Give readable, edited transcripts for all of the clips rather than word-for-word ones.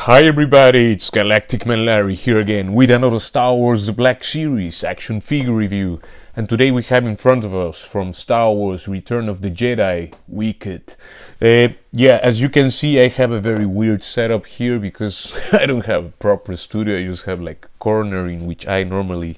Hi everybody, it's Galactic Man Larry here again with another Star Wars The Black Series action figure review. And today we have in front of us from Star Wars Return of the Jedi Wicket. As you can see, I have a very weird setup here because I don't have a proper studio. I just have like a corner in which I normally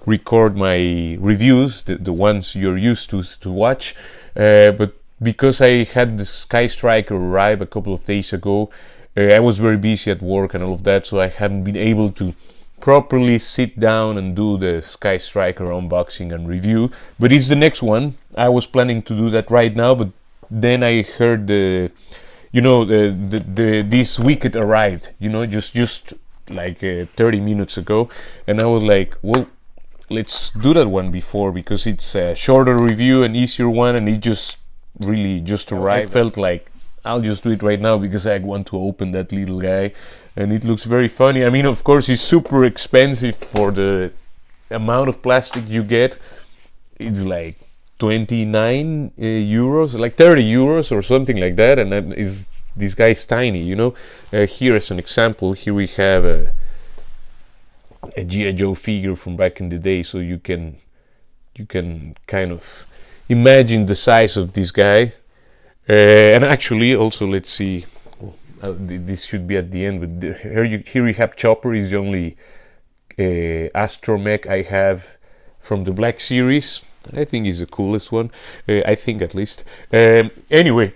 record my reviews, the ones you're used to watch. But because I had the Sky Striker arrive a couple of days ago, I was very busy at work and all of that, so I haven't been able to properly sit down and do the Sky Striker unboxing and review. But it's the next one. I was planning to do that right now, but then I heard this Wicket arrived. Just like 30 minutes ago, and I was like, well, let's do that one before because it's a shorter review, an easier one, and it just really just arrived. I felt like I'll just do it right now because I want to open that little guy, and it looks very funny. I mean, of course, it's super expensive for the amount of plastic you get. It's like 29 euros, like 30 euros or something like that, and this guy's tiny, Here as an example, here we have a G.I. Joe figure from back in the day, so you can kind of imagine the size of this guy. And actually, also, let's see. This should be at the end. But here you have Chopper. Is the only astromech I have from the Black Series. I think he's the coolest one. I think at least. Anyway,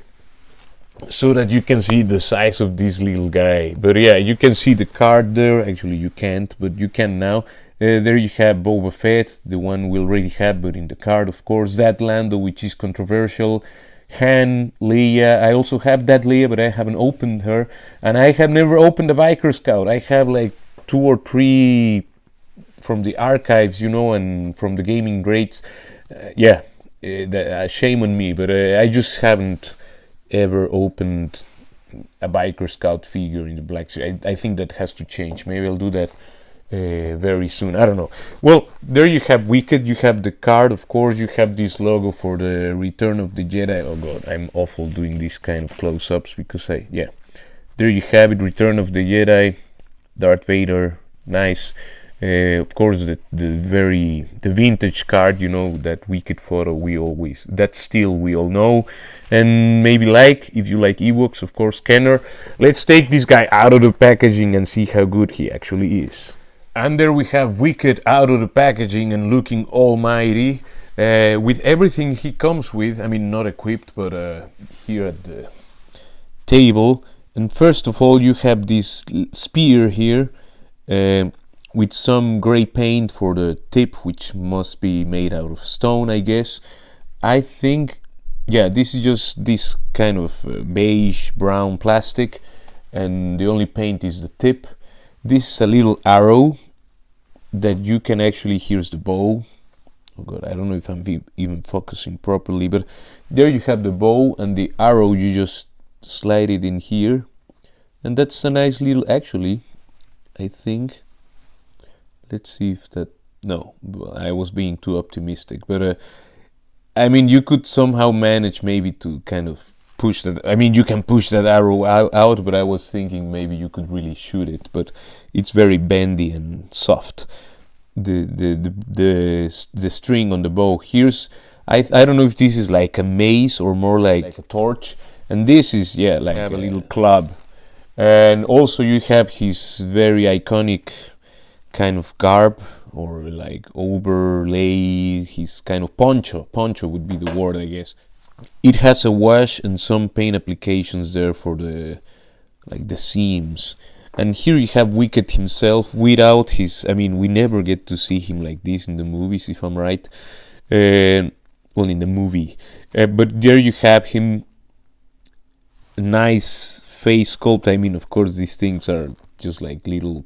so that you can see the size of this little guy. But yeah, you can see the card there. Actually, you can't, but you can now. There you have Boba Fett, the one we already have, but in the card, of course. That Lando, which is controversial. Han, Leia. I also have that Leia, but I haven't opened her, and I have never opened a Biker Scout. I have like 2 or 3 from the archives, and from the gaming greats. Shame on me, but I just haven't ever opened a Biker Scout figure in the Black Series. I think that has to change. Maybe I'll do that very soon. I don't know. Well, there you have Wicket. You have the card, of course. You have this logo for the Return of the Jedi. Oh god, I'm awful doing this kind of close-ups because there you have it, Return of the Jedi, Darth Vader, nice. Of course, the vintage card, that Wicket photo we all know. And maybe if you like Ewoks, of course, Kenner. Let's take this guy out of the packaging and see how good he actually is. And there we have Wicket out of the packaging and looking almighty, with everything he comes with. I mean, not equipped, but here at the table. And first of all, you have this spear here, with some gray paint for the tip, which must be made out of stone, I guess. I think, this is just this kind of beige brown plastic, and the only paint is the tip. This is a little arrow that you can actually, here's the bow. Oh god, I don't know if I'm even focusing properly, but there you have the bow and the arrow. You just slide it in here, and that's a nice little, actually, I think. Let's see if that, no, I was being too optimistic, but I mean, you could somehow manage maybe to kind of push that. I mean, you can push that arrow out, but I was thinking maybe you could really shoot it, but it's very bendy and soft. The string on the bow, here's, I don't know if this is like a mace or more like a torch, and this is like a little club. And also you have his very iconic kind of garb, or like overlay, his kind of poncho would be the word, I guess. It has a wash and some paint applications there for the seams. And here you have Wicket himself without his, I mean, we never get to see him like this in the movies, if I'm right. In the movie. But there you have him, nice face sculpt. I mean, of course, these things are just like little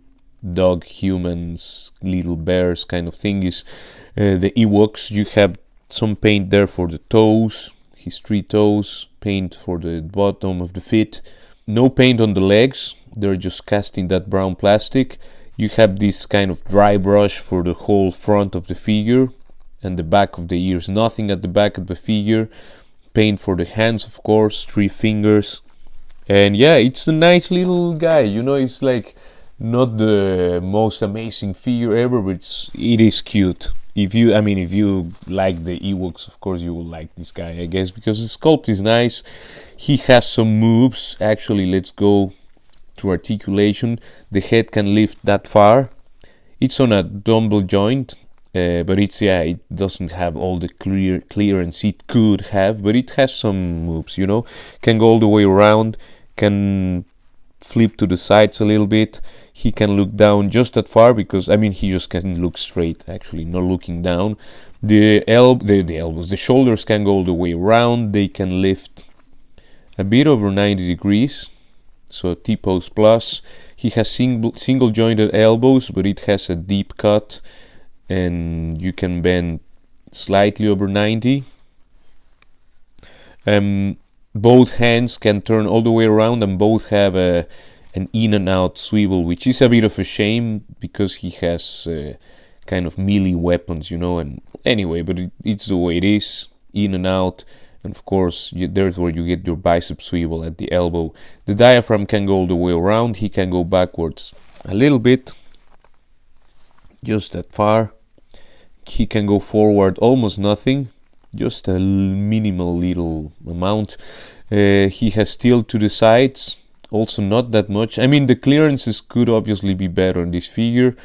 dog humans, little bears kind of thingies. The Ewoks, you have some paint there for the toes, his 3 toes, paint for the bottom of the feet. No paint on the legs, they're just casting that brown plastic. You have this kind of dry brush for the whole front of the figure and the back of the ears. Nothing at the back of the figure. Paint for the hands, of course, 3 fingers. And yeah, it's a nice little guy. It's like not the most amazing figure ever, but it is cute. If you like the Ewoks, of course you will like this guy, I guess, because the sculpt is nice. He has some moves. Actually, let's go to articulation. The head can lift that far. It's on a dumbbell joint, but it doesn't have all the clearance it could have, but it has some moves. Can go all the way around, can flip to the sides a little bit. He can look down just that far because he just can look straight. Actually, not looking down. The elbows, the shoulders can go all the way around. They can lift a bit over 90 degrees. So T-pose plus. He has single jointed elbows, but it has a deep cut, and you can bend slightly over 90. Both hands can turn all the way around, and both have an in and out swivel, which is a bit of a shame because he has kind of melee weapons, and anyway, but it's the way it is, in and out. And of course, there's where you get your bicep swivel at the elbow. The diaphragm can go all the way around. He can go backwards a little bit, just that far. He can go forward almost nothing, just a minimal little amount. He has tilt to the sides, also not that much. The clearances could obviously be better in this figure.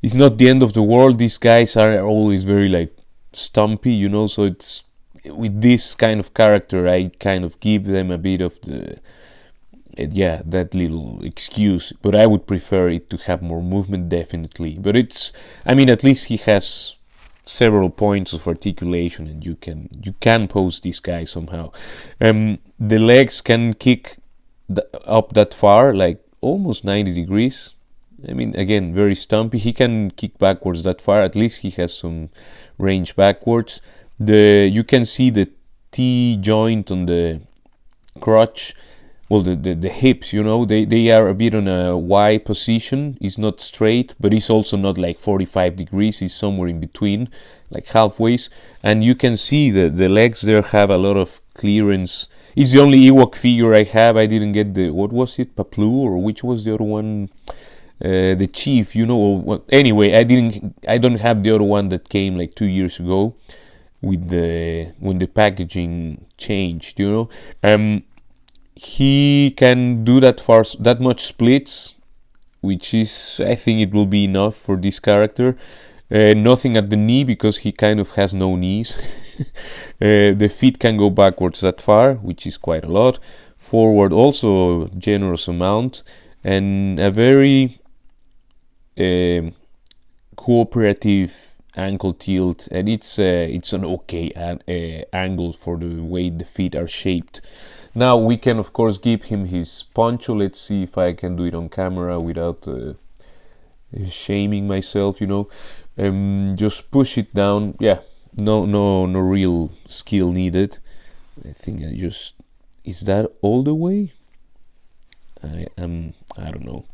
It's not the end of the world. These guys are always very stumpy, so it's with this kind of character, I kind of give them a bit of that little excuse, but I would prefer it to have more movement, definitely. But at least he has several points of articulation, and you can pose this guy somehow. The legs can kick up that far, like almost 90 degrees. Again, very stumpy. He can kick backwards that far. At least he has some range backwards. You can see the T joint on the crotch, well, the hips, they are a bit on a Y position. It's not straight, but it's also not like 45 degrees. It's somewhere in between, like halfway. And you can see the legs there have a lot of clearance. It's the only Ewok figure I have. I didn't get what was it, Paplu, or which was the other one? The Chief, anyway, I don't have the other one that came like 2 years ago, when the packaging changed, he can do that much splits, which is, I think it will be enough for this character. Nothing at the knee because he kind of has no knees. The feet can go backwards that far, which is quite a lot. Forward also a generous amount, and a very cooperative ankle tilt, and it's an okay angle for the way the feet are shaped. Now we can of course give him his poncho. Let's see if I can do it on camera without shaming myself. Just push it down. Yeah, no real skill needed. I think is that all the way? I don't know.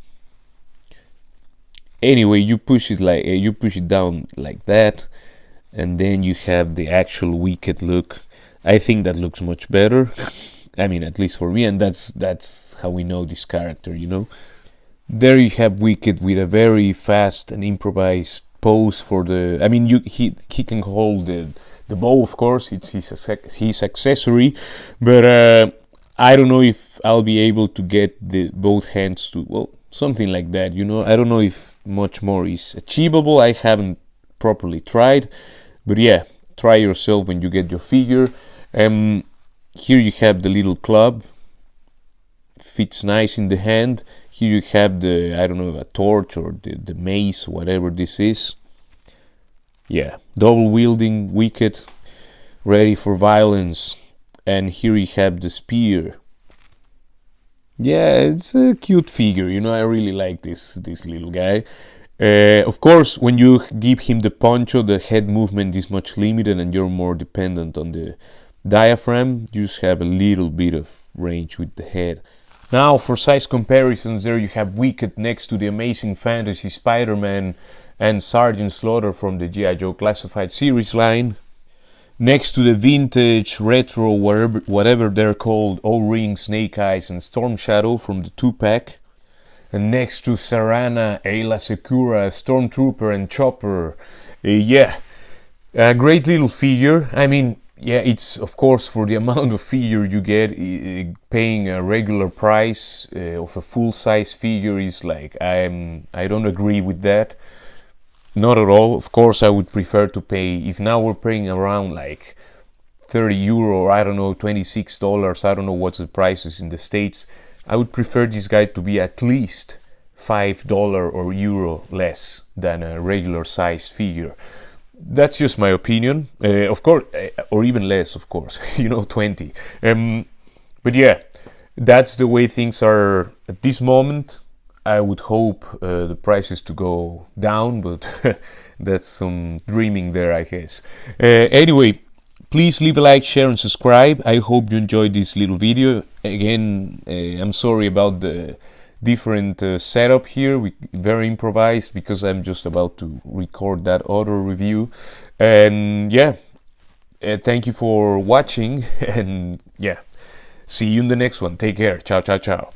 Anyway, you push it down like that, and then you have the actual Wicket look. I think that looks much better. At least for me, and that's how we know this character. There you have Wicket with a very fast and improvised pose for the. He can hold the bow, of course. It's his accessory, but I don't know if I'll be able to get both hands to something like that. I don't know if much more is achievable. I haven't properly tried, but yeah, try yourself when you get your figure. Here you have the little club, fits nice in the hand. Here you have a torch or the mace, whatever this is. Yeah, double wielding Wicket, ready for violence. And here you have the spear. Yeah, it's a cute figure, I really like this little guy. Of course, when you give him the poncho, the head movement is much limited and you're more dependent on the diaphragm. You just have a little bit of range with the head. Now, for size comparisons, there you have Wicket next to the Amazing Fantasy Spider-Man and Sergeant Slaughter from the G.I. Joe Classified Series line. next to the vintage, retro, whatever they're called, O-Ring, Snake Eyes, and Storm Shadow from the 2-pack. And next to Sarana, Ayla Secura, Stormtrooper, and Chopper. Yeah, a great little figure. I mean, yeah, it's of course for the amount of figure you get, paying a regular price of a full-size figure is like, I don't agree with that. Not at all. Of course, I would prefer to pay, if now we're paying around like 30 euro, or I don't know, $26, I don't know what's the prices in the States. I would prefer this guy to be at least $5 or euro less than a regular size figure. That's just my opinion. Of course, or even less, of course, 20. But yeah, that's the way things are at this moment. I would hope the prices to go down, but that's some dreaming there, I guess. Anyway, please leave a like, share, and subscribe. I hope you enjoyed this little video. Again, I'm sorry about the different setup here, very improvised, because I'm just about to record that auto review. And yeah, thank you for watching, and yeah, see you in the next one. Take care. Ciao, ciao, ciao.